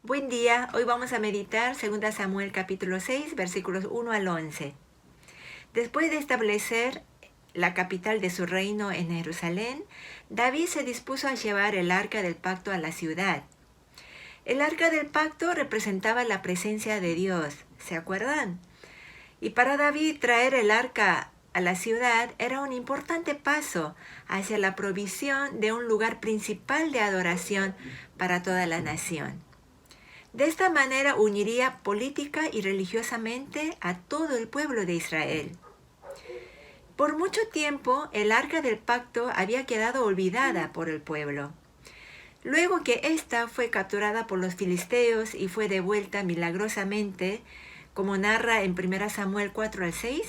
Buen día, hoy vamos a meditar 2 Samuel capítulo 6, versículos 1 al 11. Después de establecer la capital de su reino en Jerusalén, David se dispuso a llevar el arca del pacto a la ciudad. El arca del pacto representaba la presencia de Dios, ¿se acuerdan? Y para David traer el arca a la ciudad era un importante paso hacia la provisión de un lugar principal de adoración para toda la nación. De esta manera uniría política y religiosamente a todo el pueblo de Israel. Por mucho tiempo, el arca del pacto había quedado olvidada por el pueblo. Luego que ésta fue capturada por los filisteos y fue devuelta milagrosamente, como narra en 1 Samuel 4 al 6,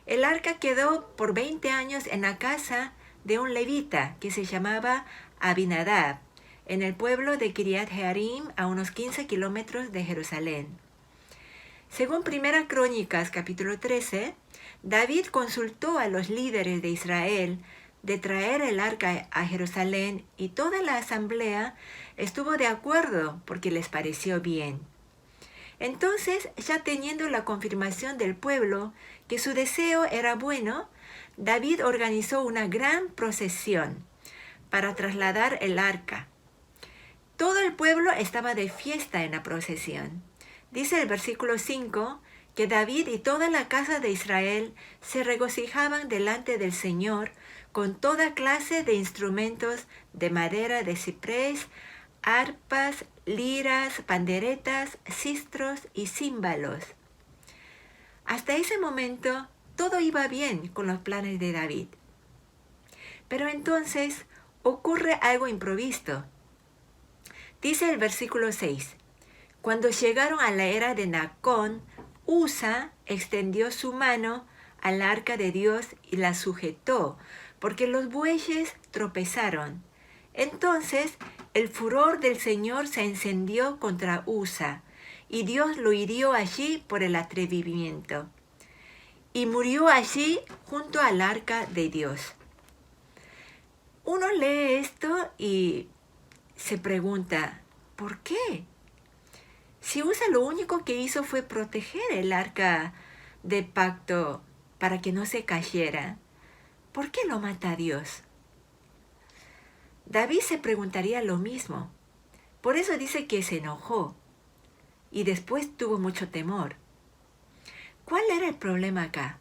el arca quedó por 20 años en la casa de un levita que se llamaba Abinadab, en el pueblo de Kiriat Jearim, a unos 15 kilómetros de Jerusalén. Según 1 Crónicas capítulo 13, David consultó a los líderes de Israel de traer el arca a Jerusalén y toda la asamblea estuvo de acuerdo porque les pareció bien. Entonces, ya teniendo la confirmación del pueblo que su deseo era bueno, David organizó una gran procesión para trasladar el arca. Todo el pueblo estaba de fiesta en la procesión. Dice el versículo 5 que David y toda la casa de Israel se regocijaban delante del Señor con toda clase de instrumentos de madera de ciprés, arpas, liras, panderetas, sistros y címbalos. Hasta ese momento todo iba bien con los planes de David. Pero entonces ocurre algo imprevisto. Dice el versículo 6, cuando llegaron a la era de Nacón, Usa extendió su mano al arca de Dios y la sujetó, porque los bueyes tropezaron. Entonces el furor del Señor se encendió contra Usa, y Dios lo hirió allí por el atrevimiento. Y murió allí junto al arca de Dios. Uno lee esto y se pregunta, ¿por qué? Si Usa lo único que hizo fue proteger el arca de pacto para que no se cayera, ¿por qué lo mata Dios? David se preguntaría lo mismo. Por eso dice que se enojó y después tuvo mucho temor. ¿Cuál era el problema acá?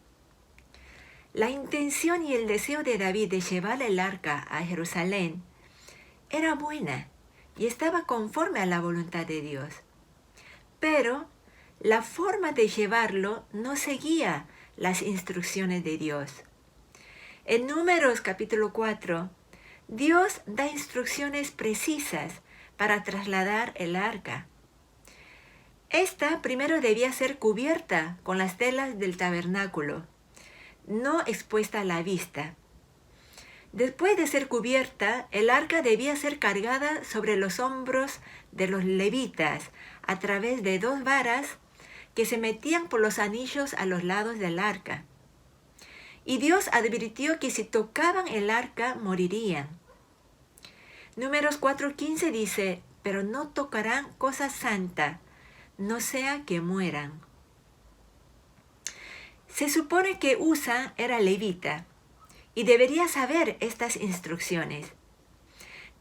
La intención y el deseo de David de llevar el arca a Jerusalén era buena y estaba conforme a la voluntad de Dios. Pero la forma de llevarlo no seguía las instrucciones de Dios. En Números capítulo 4, Dios da instrucciones precisas para trasladar el arca. Esta primero debía ser cubierta con las telas del tabernáculo, no expuesta a la vista. Después de ser cubierta, el arca debía ser cargada sobre los hombros de los levitas a través de 2 varas que se metían por los anillos a los lados del arca. Y Dios advirtió que si tocaban el arca morirían. Números 4:15 dice, pero no tocarán cosa santa, no sea que mueran. Se supone que Usa era levita y debería saber estas instrucciones,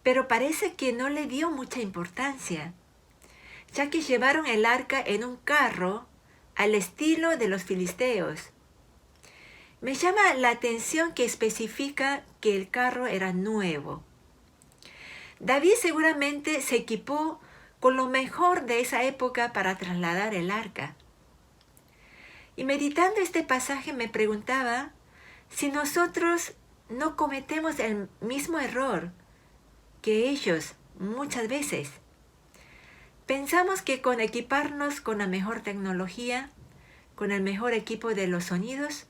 pero parece que no le dio mucha importancia, ya que llevaron el arca en un carro al estilo de los filisteos. Me llama la atención que especifica que el carro era nuevo. David seguramente se equipó con lo mejor de esa época para trasladar el arca. Y meditando este pasaje me preguntaba si nosotros no cometemos el mismo error que ellos muchas veces. Pensamos que con equiparnos con la mejor tecnología, con el mejor equipo de los sonidos,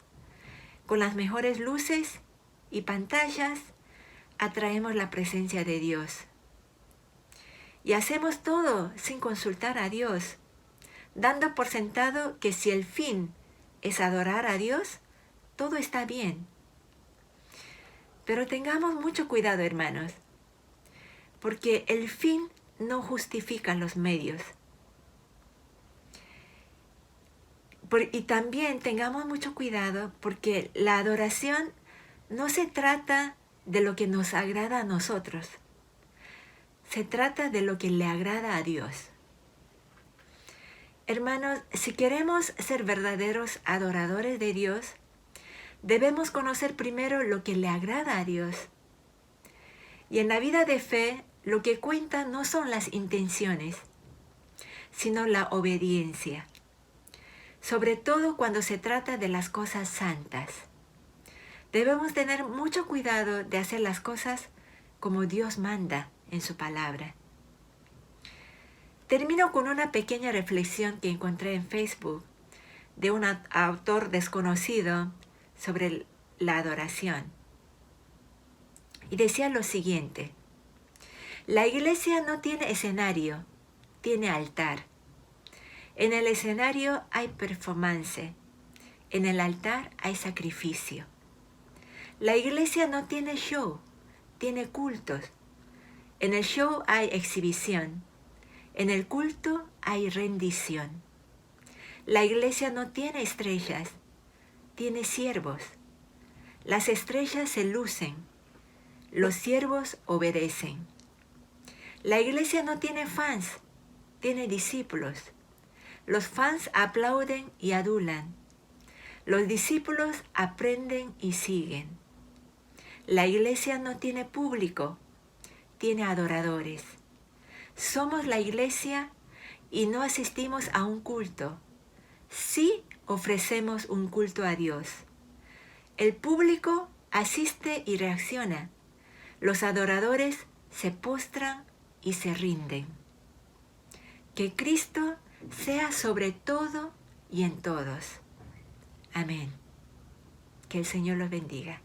con las mejores luces y pantallas, atraemos la presencia de Dios. Y hacemos todo sin consultar a Dios, dando por sentado que si el fin es adorar a Dios, todo está bien. Pero tengamos mucho cuidado, hermanos, porque el fin no justifica los medios. Y también tengamos mucho cuidado porque la adoración no se trata de lo que nos agrada a nosotros. Se trata de lo que le agrada a Dios. Hermanos, si queremos ser verdaderos adoradores de Dios, debemos conocer primero lo que le agrada a Dios. Y en la vida de fe, lo que cuenta no son las intenciones, sino la obediencia. Sobre todo cuando se trata de las cosas santas. Debemos tener mucho cuidado de hacer las cosas como Dios manda en su palabra. Termino con una pequeña reflexión que encontré en Facebook de un autor desconocido sobre la adoración. Y decía lo siguiente: la iglesia no tiene escenario, tiene altar. En el escenario hay performance, en el altar hay sacrificio. La iglesia no tiene show, tiene cultos. En el show hay exhibición, en el culto hay rendición. La iglesia no tiene estrellas, tiene siervos. Las estrellas se lucen, los siervos obedecen. La iglesia no tiene fans, tiene discípulos. Los fans aplauden y adulan. Los discípulos aprenden y siguen. La iglesia no tiene público, tiene adoradores. Somos la iglesia y no asistimos a un culto. Sí ofrecemos un culto a Dios. El público asiste y reacciona. Los adoradores se postran y se rinden. Que Cristo sea sobre todo y en todos. Amén. Que el Señor los bendiga.